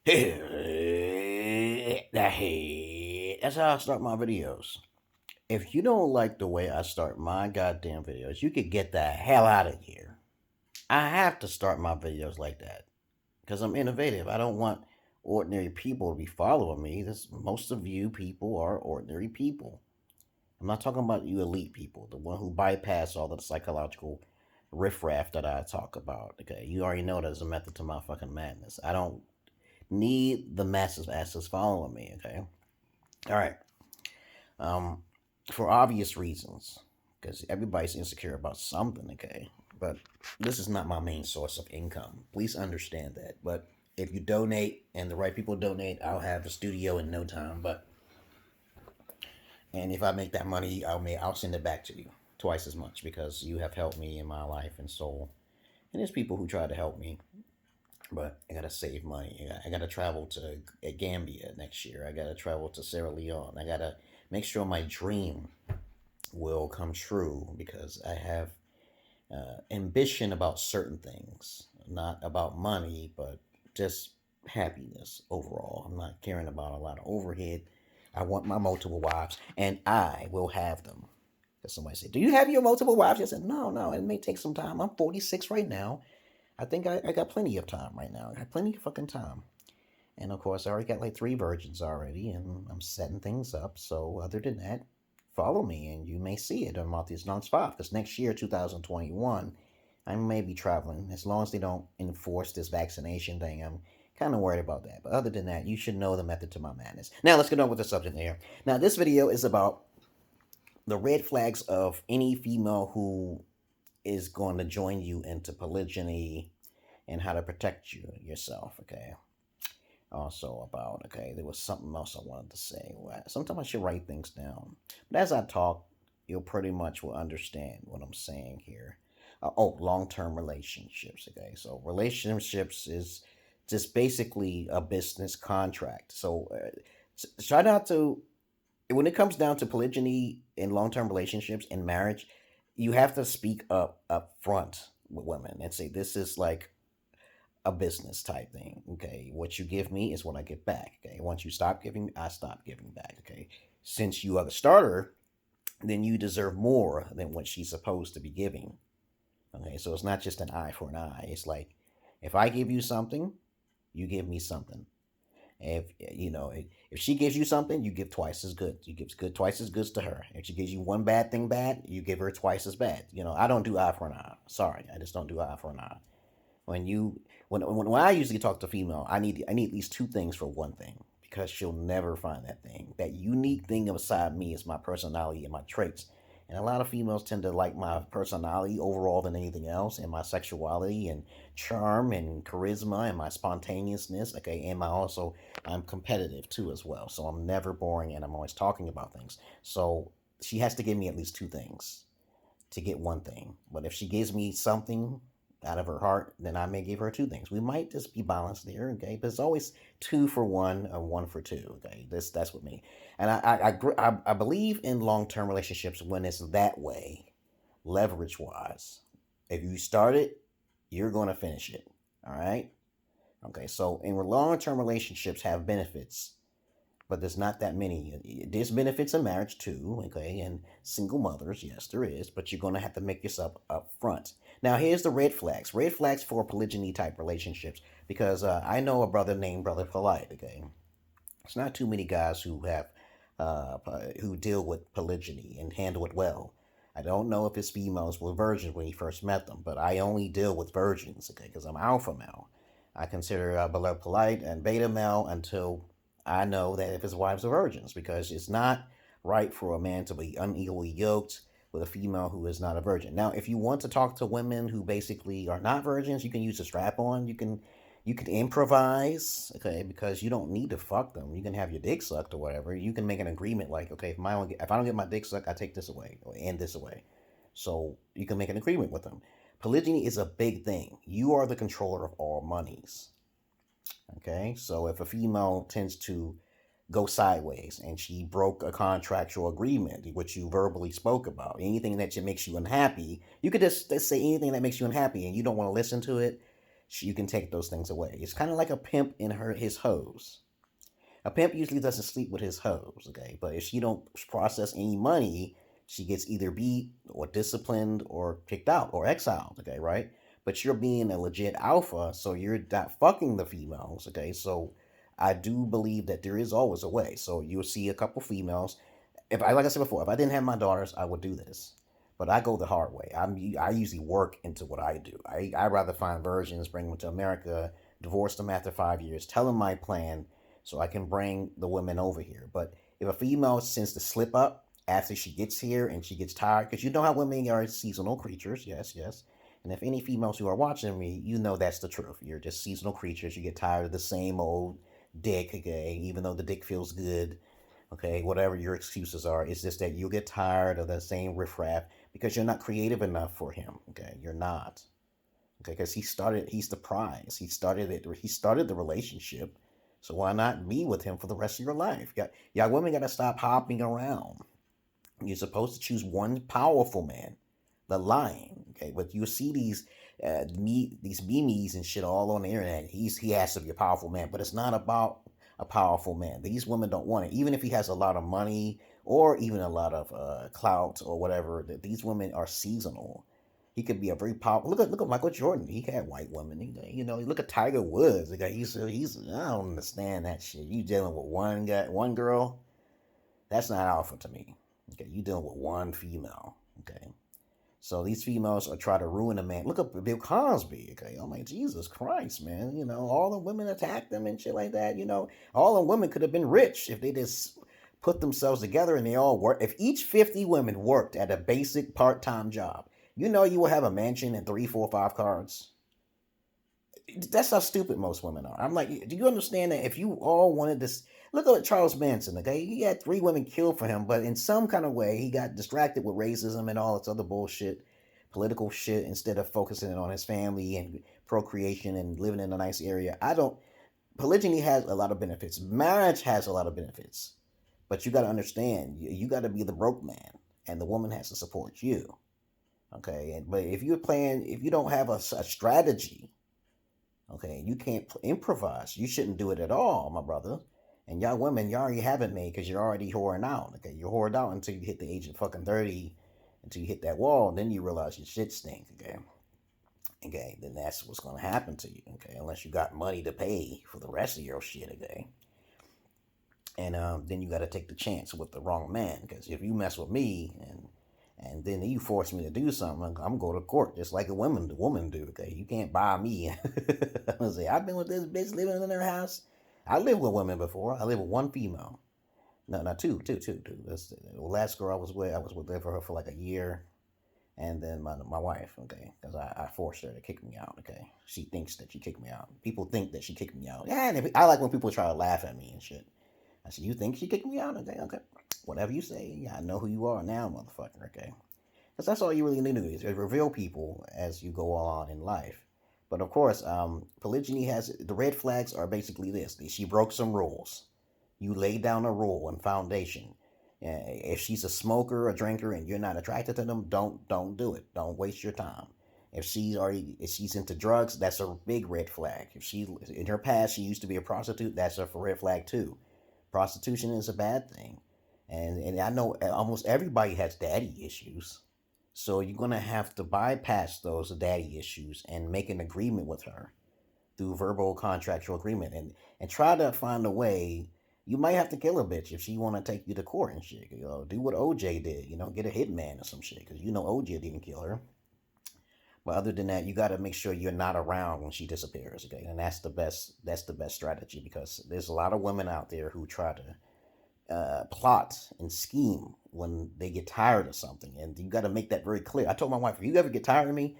That's how I start my videos. If you don't like the way I start my goddamn videos, you could get the hell out of here. I have to start my videos like that because I'm innovative. I don't want ordinary people to be following me. Most of you people are ordinary people. I'm not talking about you elite people, the one who bypass all the psychological riffraff that I talk about. Okay, you already know there's a method to my fucking madness. I don't need the massive asses following me. Okay, all right. Um, for obvious reasons, because everybody's insecure about something. Okay, but this is not my main source of income. Please understand that. But if you donate and the right people donate, I'll have a studio in no time. And if I make that money, I'll send it back to you twice as much because you have helped me in my life and soul. And there's people who try to help me, but I gotta save money. I gotta travel to Gambia next year. I gotta travel to Sierra Leone. I gotta make sure my dream will come true because I have ambition about certain things, not about money, but just happiness overall. I'm not caring about a lot of overhead. I want my multiple wives, and I will have them. Because somebody said, "Do you have your multiple wives?" I said, "No, no. It may take some time. I'm 46 right now. I think I got plenty of time right now. I got plenty of fucking time." And of course, I already got like 3 virgins already, and I'm setting things up. So other than that, follow me, and you may see it on Martha's Non Spot. Because next year, 2021, I may be traveling. As long as they don't enforce this vaccination thing, I'm kind of worried about that. But other than that, you should know the method to my madness. Now, let's get on with the subject here. Now, this video is about the red flags of any female who is going to join you into polygyny and how to protect yourself, okay? Also about, okay, there was something else I wanted to say. Sometimes I should write things down. But as I talk, you'll pretty much will understand what I'm saying here. Long-term relationships, okay? So relationships is just basically a business contract. So try not to, when it comes down to polygyny in long-term relationships and marriage, you have to speak up front with women and say, this is like a business type thing. Okay, what you give me is what I get back. Okay, once you stop giving, I stop giving back. Okay, since you are the starter, then you deserve more than what she's supposed to be giving. Okay, so it's not just an eye for an eye. It's like if I give you something, you give me something. If you know, if she gives you something, you give twice as good. You give good twice as good to her. If she gives you one bad thing bad, you give her twice as bad. You know, I don't do eye for an eye. Sorry, I just don't do eye for an eye. When you when I usually talk to female, I need at least 2 things for one thing because she'll never find that thing. That unique thing beside me is my personality and my traits. And a lot of females tend to like my personality overall than anything else, and my sexuality and charm and charisma and my spontaneousness. Okay, and I'm competitive too as well. So I'm never boring and I'm always talking about things. So she has to give me at least 2 things to get one thing. But if she gives me something out of her heart, then I may give her 2 things. We might just be balanced there, okay? But it's always 2 for 1 or 1 for 2, okay? That's with me, and I believe in long term relationships when it's that way, leverage wise. If you start it, you're going to finish it. All right, okay. So in long term relationships have benefits, but there's not that many. There's benefits in marriage too, okay, and single mothers, yes, there is, but you're going to have to make yourself up front. Now, here's the red flags. Red flags for polygyny type relationships, because I know a brother named Brother Polite, okay? It's not too many guys who deal with polygyny and handle it well. I don't know if his females were virgins when he first met them, but I only deal with virgins, okay, because I'm alpha male. I consider below polite and beta male until I know that if his wives are virgins, because it's not right for a man to be unequally yoked with a female who is not a virgin. Now, if you want to talk to women who basically are not virgins, you can use a strap on. You can improvise, okay, because you don't need to fuck them. You can have your dick sucked or whatever. You can make an agreement like, okay, if I don't get my dick sucked, I take this away or end this away. So you can make an agreement with them. Polygyny is a big thing. You are the controller of all monies. Okay, so if a female tends to go sideways and she broke a contractual agreement, which you verbally spoke about, anything that makes you unhappy, you could just say anything that makes you unhappy and you don't want to listen to it, you can take those things away. It's kind of like a pimp in his hoes. A pimp usually doesn't sleep with his hoes, okay? But if she don't process any money, she gets either beat or disciplined or kicked out or exiled, okay, right? But you're being a legit alpha, so you're not fucking the females, okay? So I do believe that there is always a way. So you'll see a couple females. If I, like I said before, if I didn't have my daughters, I would do this. But I go the hard way. I usually work into what I do. I rather find virgins, bring them to America, divorce them after 5 years, tell them my plan, so I can bring the women over here. But if a female sends to slip up after she gets here and she gets tired, because you know how women are seasonal creatures, yes, yes. And if any females who are watching me, you know that's the truth. You're just seasonal creatures. You get tired of the same old dick, okay, even though the dick feels good, okay, whatever your excuses are. It's just that you'll get tired of the same riffraff because you're not creative enough for him, okay? You're not, okay, because he's the prize. He started the relationship. So why not be with him for the rest of your life? Y'all women got to stop hopping around. You're supposed to choose one powerful man, the lion. Okay, but you see these memes and shit all on the internet. He has to be a powerful man, but it's not about a powerful man. These women don't want it, even if he has a lot of money or even a lot of clout or whatever. These women are seasonal. He could be a very powerful. Look at Michael Jordan. He had white women. Look at Tiger Woods. He's. I don't understand that shit. You dealing with one guy, one girl. That's not alpha to me. Okay, you dealing with one female. Okay, so these females are trying to ruin a man. Look at Bill Cosby. Okay, I'm like, Jesus Christ, man. All the women attacked them and shit like that. All the women could have been rich if they just put themselves together and they all work. If each 50 women worked at a basic part-time job, you will have a mansion and 3, 4, 5 cars. That's how stupid most women are. I'm like, do you understand that if you all wanted this? Look at Charles Manson, okay? He had 3 women killed for him, but in some kind of way, he got distracted with racism and all this other bullshit, political shit, instead of focusing on his family and procreation and living in a nice area. Polygyny has a lot of benefits. Marriage has a lot of benefits. But you got to understand, you got to be the broke man, and the woman has to support you. Okay, but if you don't have a strategy, okay, you can't improvise. You shouldn't do it at all, my brother. And y'all women, you already have it made because you're already whoring out. Okay, you're whored out until you hit the age of fucking 30, until you hit that wall, and then you realize your shit stinks. Okay, then that's what's gonna happen to you. Okay, unless you got money to pay for the rest of your shit. Okay, and then you got to take the chance with the wrong man, because if you mess with me and then you force me to do something, I'm going to court, just like the woman do, okay? You can't buy me. I say, I've been with this bitch living in her house. I lived with women before. I lived with one female. No, two. That's the last girl I was with her for like a year. And then my wife, okay? Because I forced her to kick me out, okay? She thinks that she kicked me out. People think that she kicked me out. Yeah, and I like when people try to laugh at me and shit. I said, you think she kicked me out? Okay. Whatever you say, yeah, I know who you are now, motherfucker, okay? Because that's all you really need to do is reveal people as you go on in life. But of course, polygyny the red flags are basically this. She broke some rules. You laid down a rule and foundation. If she's a smoker, a drinker, and you're not attracted to them, don't do it. Don't waste your time. If she's into drugs, that's a big red flag. If in her past, she used to be a prostitute, that's a red flag too. Prostitution is a bad thing. And I know almost everybody has daddy issues. So you're going to have to bypass those daddy issues and make an agreement with her through verbal contractual agreement and try to find a way. You might have to kill a bitch if she want to take you to court and shit. Do what OJ did, get a hitman or some shit, because OJ didn't kill her. But other than that, you got to make sure you're not around when she disappears, okay? And that's the best strategy, because there's a lot of women out there who try to plot and scheme when they get tired of something, and you got to make that very clear. I told my wife, if you ever get tired of me,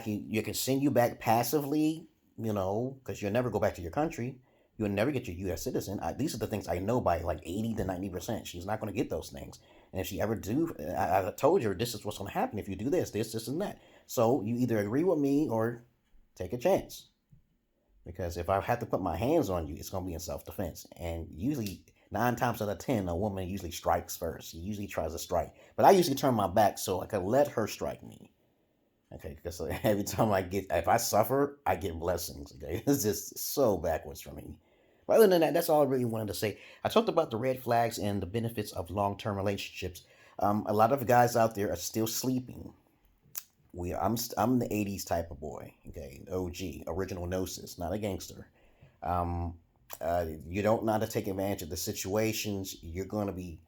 you can send you back passively, because you'll never go back to your country. You'll never get your U.S. citizen. These are the things I know by like 80 to 90%. She's not going to get those things. And if she ever do, I told her, this is what's going to happen if you do this, and that. So you either agree with me or take a chance. Because if I have to put my hands on you, it's going to be in self-defense. And usually, 9 times out of 10, a woman usually strikes first. She usually tries to strike. But I usually turn my back so I can let her strike me. Okay, because every time if I suffer, I get blessings. Okay, it's just so backwards for me. But other than that, that's all I really wanted to say. I talked about the red flags and the benefits of long-term relationships. A lot of guys out there are still sleeping. I'm the '80s type of boy. Okay, OG, original gnosis, not a gangster. Um, you don't know how to take advantage of the situations. You're going to be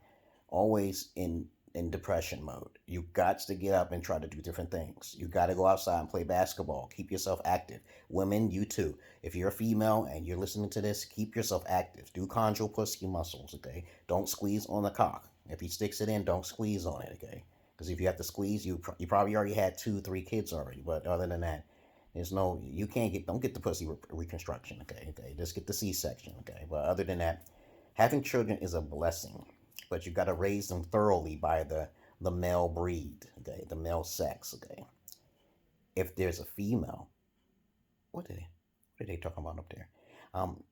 always in depression mode. You got to get up and try to do different things. You got to go outside and play basketball. Keep yourself active. Women, you too. If you're a female and you're listening to this, keep yourself active. Do conjure pussy muscles, okay? Don't squeeze on the cock. If he sticks it in, don't squeeze on it, okay? Because if you have to squeeze, you probably already had 2 3 kids already. But other than that, there's no you can't get don't get the pussy reconstruction, okay? Just get the C-section, okay? But other than that, having children is a blessing, but you got to raise them thoroughly by the male breed, okay, the male sex, okay. If there's a female, what are they talking about up there? Um,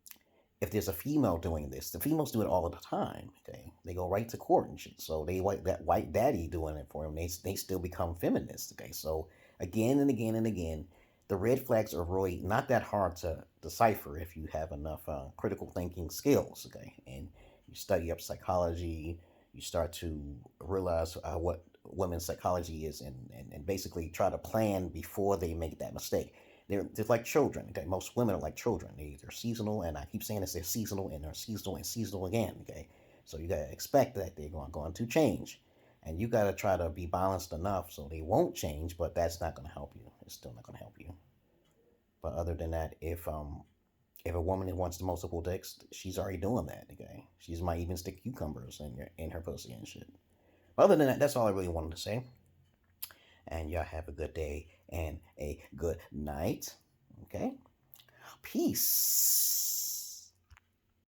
if there's a female doing this, the females do it all the time. Okay, they go right to court and shit. So they like that white daddy doing it for them. They still become feminists. Okay, so again and again and again, the red flags are really not that hard to decipher if you have enough critical thinking skills. Okay, and you study up psychology, you start to realize what women's psychology is, and basically try to plan before they make that mistake. They're like children. Okay, most women are like children. They're seasonal, and I keep saying this. They're seasonal, and they're seasonal and seasonal again. Okay, so you gotta expect that they're going to change, and you gotta try to be balanced enough so they won't change. But that's not gonna help you. It's still not gonna help you. But other than that, if a woman wants the multiple dicks, she's already doing that. Okay, she's might even stick cucumbers in her pussy and shit. But other than that, that's all I really wanted to say. And y'all have a good day and a good night. Okay? Peace.